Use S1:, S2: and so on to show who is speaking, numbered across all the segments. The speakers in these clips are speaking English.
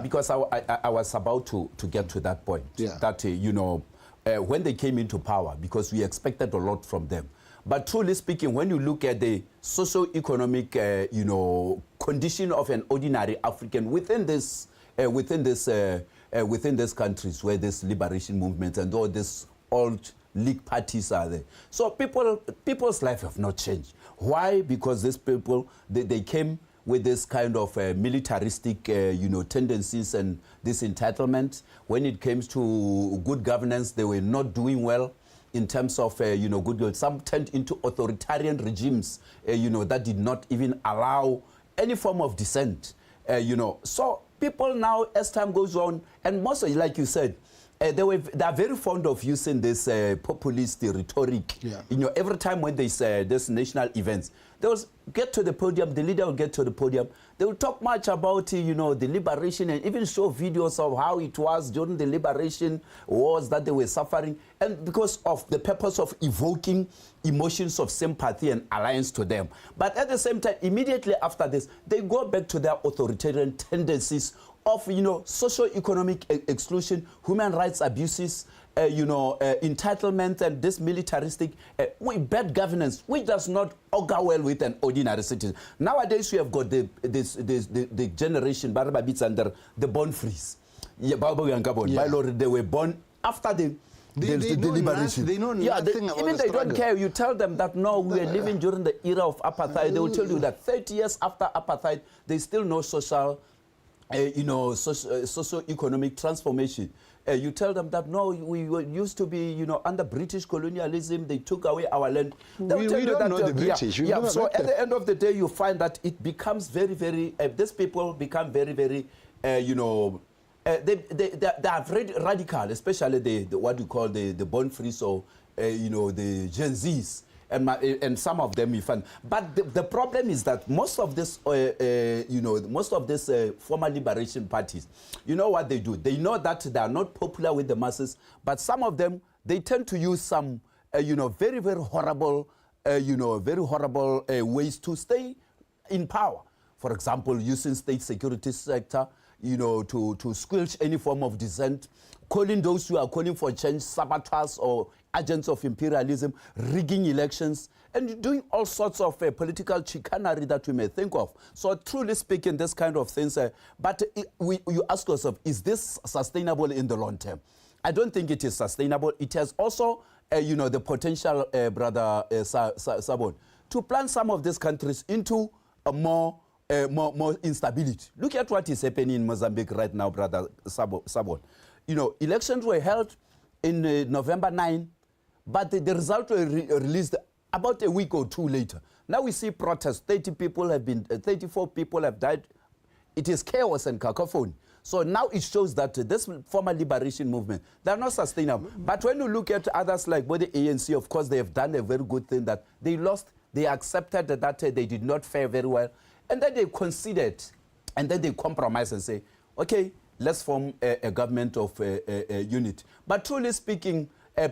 S1: Because I was about to get to that point.
S2: Yeah.
S1: That, when they came into power, because we expected a lot from them. But truly speaking, when you look at the socio-economic, condition of an ordinary African within these countries where this liberation movement and all these old league parties are there. So people's life have not changed. Why? Because these people, they came with this kind of militaristic, tendencies and this entitlement. When it comes to good governance, they were not doing well in terms of, good governance. Some turned into authoritarian regimes, that did not even allow any form of dissent, So people now, as time goes on, and mostly, like you said, they are very fond of using this populist rhetoric.
S2: Yeah.
S1: Every time when they say this national events, they will get to the podium, the leader will get to the podium, they will talk much about, the liberation and even show videos of how it was during the liberation wars that they were suffering, and because of the purpose of evoking emotions of sympathy and alliance to them. But at the same time, immediately after this, they go back to their authoritarian tendencies of, socio-economic exclusion, human rights abuses, entitlement, and this militaristic, bad governance, which does not augur well with an ordinary citizen. Nowadays, we have got the generation, under the born freeze. They were born after the liberation.
S2: They know nothing about
S1: even
S2: the
S1: they
S2: struggle.
S1: don't care. You tell them that, no, we are living during the era of apartheid. They will tell you that 30 years after apartheid, there is still no social socio-economic transformation. You tell them that, no, we used to be, under British colonialism, they took away our land.
S2: We don't know the British.
S1: So at the end of the day, you find that it becomes very, very, these people become very, very, they are very radical, especially what you call the born free, so, the Gen Zs. And some of them you find, but the problem is that most of this, former liberation parties, what they do? They know that they are not popular with the masses, but some of them, they tend to use some, very, very horrible, ways to stay in power. For example, using state security sector, to squelch any form of dissent, calling those who are calling for change saboteurs or agents of imperialism, rigging elections, and doing all sorts of political chicanery that we may think of. So truly speaking, this kind of things, you ask yourself, is this sustainable in the long term? I don't think it is sustainable. It has also, the potential, Brother Sabon, to plunge some of these countries into a more instability. Look at what is happening in Mozambique right now, Brother Sabon. Elections were held in November 9, but the result were released about a week or two later. Now we see protests. 34 people have died. It is chaos and cacophony. So now it shows that this former liberation movement, they're not sustainable. But when you look at others like the ANC, of course, they have done a very good thing that they lost. They accepted that they did not fare very well. And then they conceded, and then they compromise and say, okay, let's form a government of unit. But truly speaking,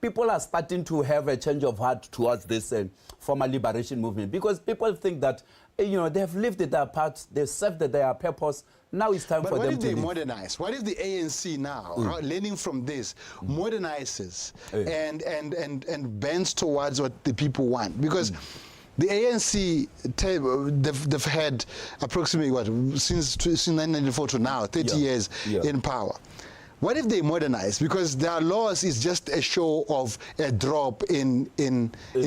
S1: people are starting to have a change of heart towards this former liberation movement, because people think that, they have lived their part, they've served their purpose. Now it's time for them to
S2: What if they modernize? What if the ANC now, learning from this, modernizes and bends towards what the people want? Because the ANC, they've had approximately, since 1994 to now, 30 years in power. What if they modernize? Because their laws is just a show of a drop in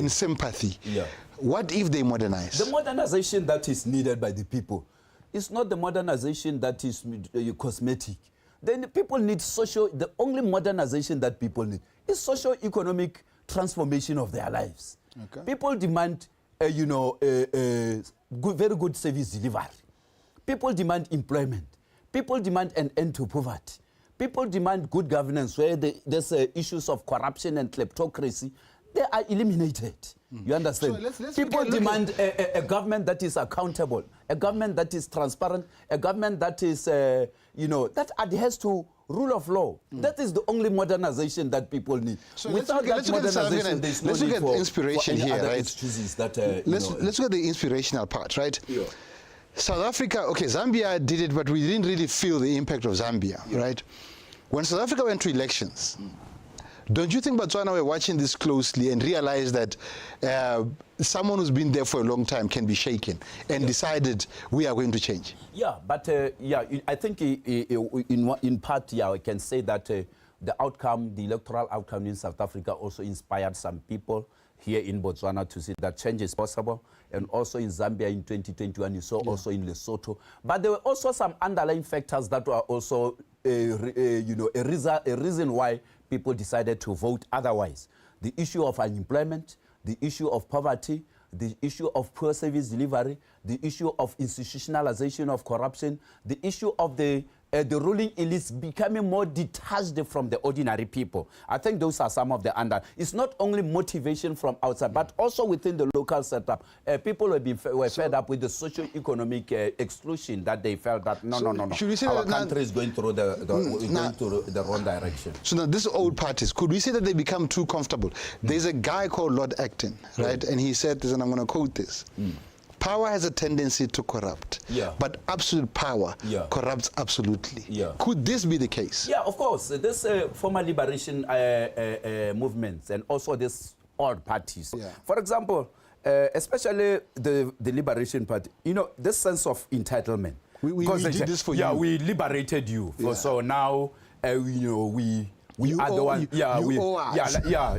S2: sympathy. Yeah. What if they modernize?
S1: The modernization that is needed by the people is not the modernization that is cosmetic. Then the people need the only modernization that people need is socio-economic transformation of their lives. Okay. People demand very good service delivery. People demand employment. People demand an end to poverty. People demand good governance where there's issues of corruption and kleptocracy. They are eliminated. You understand?
S2: So let's
S1: people demand a government that is accountable, a government that is transparent, a government that is, that adheres to rule of law. That is the only modernization that people need.
S2: So
S1: without that modernization, there's no need
S2: for inspiration
S1: for
S2: here,
S1: other
S2: right?
S1: excuses that,
S2: let's look at the inspirational part, right? Yeah. South Africa, okay, Zambia did it, but we didn't really feel the impact of Zambia, right? When South Africa went to elections, don't you think Botswana were watching this closely and realized that someone who's been there for a long time can be shaken and decided we are going to change?
S1: Yeah, but I think in part, I can say that the outcome, the electoral outcome in South Africa also inspired some people here in Botswana to see that change is possible. And also in Zambia in 2021, you saw also in Lesotho. But there were also some underlying factors that were also a reason why people decided to vote otherwise. The issue of unemployment, the issue of poverty, the issue of poor service delivery, the issue of institutionalization of corruption, the issue of the ruling elites becoming more detached from the ordinary people. I think those are some of the It's not only motivation from outside, but also within the local setup. People were fed up with the socio-economic exclusion that they felt that no.
S2: Should we say
S1: our
S2: that
S1: country is going through the wrong direction.
S2: So now these old parties, could we say that they become too comfortable? There's a guy called Lord Acton, right? And he said this, and I'm going to quote this. Power has a tendency to corrupt, but absolute power corrupts absolutely. Could this be the case?
S1: Yeah, of course. This former liberation movements and also these old parties. For example, especially the Liberation Party, this sense of entitlement.
S2: We did this for you.
S1: Yeah, we liberated you. So now, we are the one.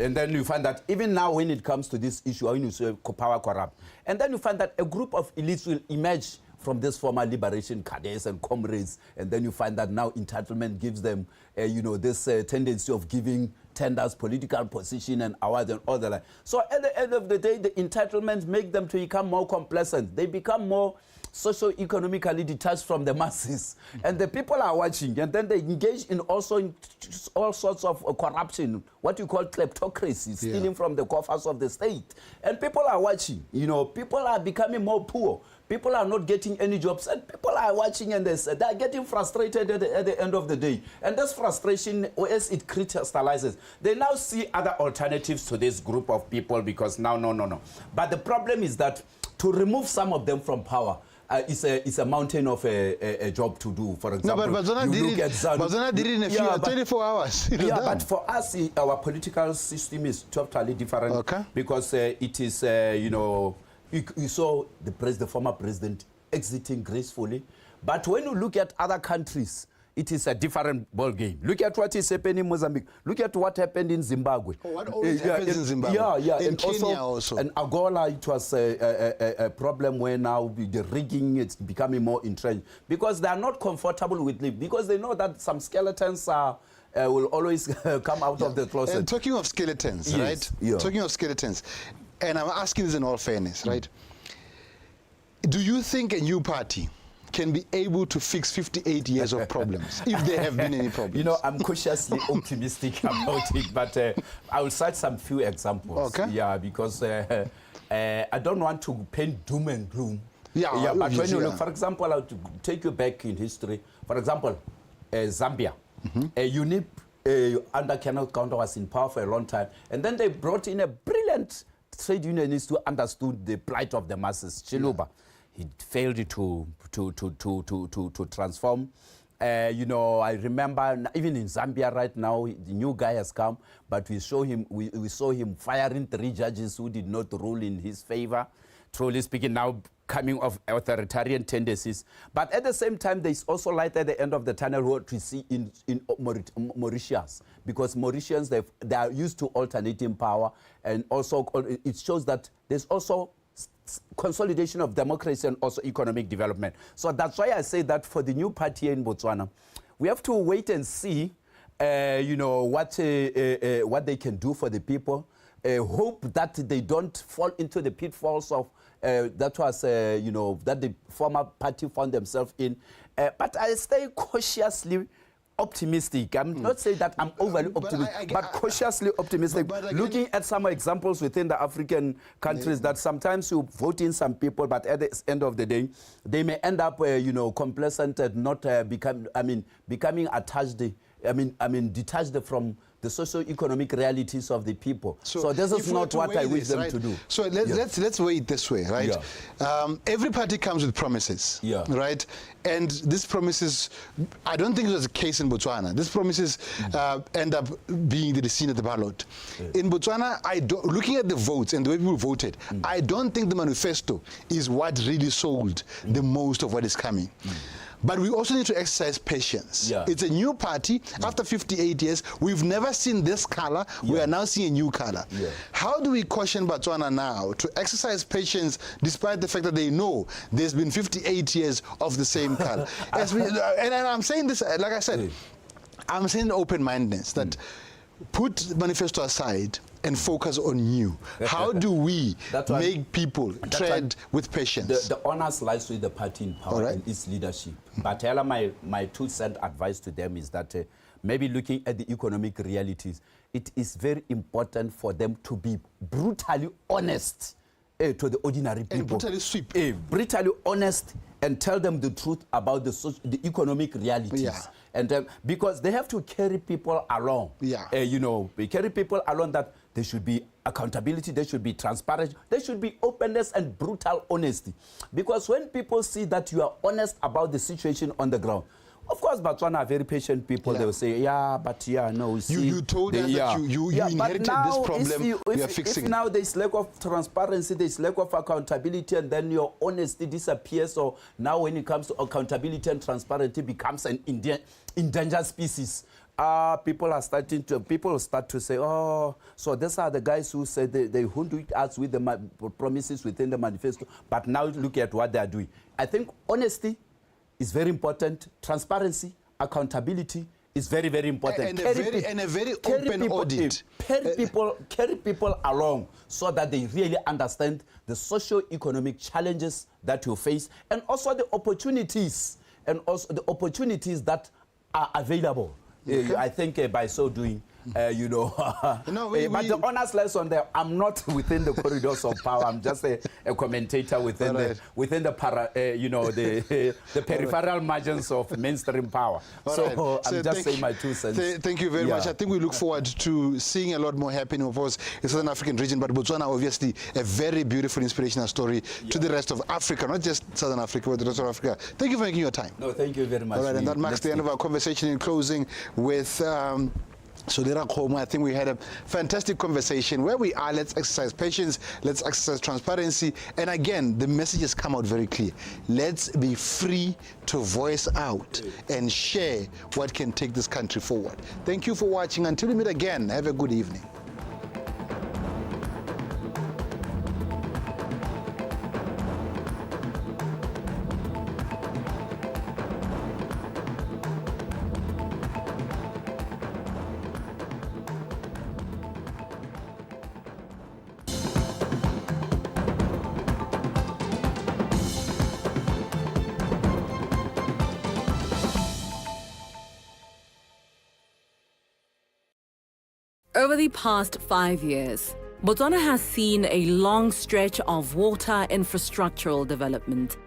S1: And then you find that even now when it comes to this issue, when you say power corrupt, and then you find that a group of elites will emerge from this former liberation cadets and comrades, and then you find that now entitlement gives them, this tendency of giving tenders, political position and awards and all the like. So at the end of the day, the entitlements make them to become more complacent. They become more socio-economically detached from the masses. And the people are watching, and then they engage in all sorts of corruption, what you call kleptocracy, stealing from the coffers of the state. And people are watching, people are becoming more poor. People are not getting any jobs, and people are watching, and they're getting frustrated at the end of the day. And this frustration, as it crystallizes, they now see other alternatives to this group of people because now, no. But the problem is that to remove some of them from power, it's a mountain of a job to do. For example,
S2: but Botswana did it in a few 24 hours.
S1: But for us, our political system is totally different because it is, you saw the former president exiting gracefully. But when you look at other countries, it is a different ball game. Look at what is happening in Mozambique. Look at what happened in Zimbabwe.
S2: What always happens in Zimbabwe?
S1: In
S2: and Kenya also.
S1: And Angola, it was a problem where now the rigging is becoming more entrenched because they are not comfortable with it, because they know that some skeletons will always come out of the closet.
S2: And talking of skeletons, right? Talking of skeletons, and I'm asking this in all fairness, right? Do you think a new party can be able to fix 58 years of problems, if there have been any problems?
S1: I'm cautiously optimistic about it, but I will cite some few examples. Yeah, because I don't want to paint doom and gloom. But when you look, for example, I'll take you back in history. For example, Zambia. UNIP under Kenneth Kaunda was in power for a long time, and then they brought in a brilliant trade unionist who understood the plight of the masses, Chiluba. He failed to transform. I remember even in Zambia right now, the new guy has come, but we saw him firing 3 judges who did not rule in his favor. Truly speaking, now coming of authoritarian tendencies. But at the same time, there is also light at the end of the tunnel, what we see in Mauritius, because Mauritians, they are used to alternating power, and also it shows that there's also consolidation of democracy and also economic development. So that's why I say that for the new party in Botswana, we have to wait and see, what they can do for the people. Hope that they don't fall into the pitfalls of that the former party found themselves in. But I stay cautiously optimistic. I'm not saying that I'm overly optimistic, but cautiously optimistic. But again, looking at some examples within the African countries, that sometimes you vote in some people, but at the end of the day, they may end up, becoming attached. Detached from the socio-economic realities of the people. So this
S2: if
S1: is
S2: we were
S1: not
S2: to
S1: what I
S2: weigh
S1: wish
S2: this,
S1: them
S2: right?
S1: to do.
S2: So let's weigh it this way, right? Every party comes with promises, right? And these promises, I don't think it was the case in Botswana. These promises end up being the scene at the ballot. In Botswana, looking at the votes and the way people voted, I don't think the manifesto is what really sold the most of what is coming. But we also need to exercise patience. It's a new party. After 58 years, we've never seen this color. We are now seeing a new color. How do we caution Botswana now to exercise patience despite the fact that they know there's been 58 years of the same color? And I'm saying this, like I said, I'm saying open-mindedness, that put manifesto aside and focus on you. How do we make people tread with patience?
S1: The onus lies with the party in power and its leadership. But my 2 cent advice to them is that maybe looking at the economic realities, it is very important for them to be brutally honest to the ordinary people.
S2: And brutally sweep.
S1: Brutally honest and tell them the truth about the economic realities. And because they have to carry people along. They carry people along that there should be accountability, there should be transparency, there should be openness and brutal honesty. Because when people see that you are honest about the situation on the ground, of course, Botswana are very patient people. They will say, no, we see.
S2: You told us that you inherited this problem, you are fixing it.
S1: If now there's lack of transparency, there's lack of accountability, and then your honesty disappears, so now when it comes to accountability and transparency, becomes an endangered species. People start to say, oh, so these are the guys who said they hoodwinked us with the promises within the manifesto, but now look at what they are doing. I think honesty is very important. Transparency, accountability is very, very important.
S2: And a very open audit.
S1: Carry people along so that they really understand the socio-economic challenges that you face, and also the opportunities, that are available. I think by so doing, but the honest lesson there, I'm not within the corridors of power. I'm just a commentator within the peripheral margins of mainstream power. So I'm just saying my 2 cents.
S2: Thank you very much. I think we look forward to seeing a lot more happening, of course, in the Southern African region, but Botswana, obviously, a very beautiful, inspirational story to the rest of Africa, not just Southern Africa, but the rest of Africa. Thank you for making your time.
S1: No, thank you very much.
S2: All right, and that marks the end of our conversation. In closing with Rakgomo, I think we had a fantastic conversation. Where we are, let's exercise patience, let's exercise transparency, and again, the message has come out very clear. Let's be free to voice out and share what can take this country forward. Thank you for watching. Until we meet again, have a good evening.
S3: Over the past 5 years, Botswana has seen a long stretch of water infrastructural development.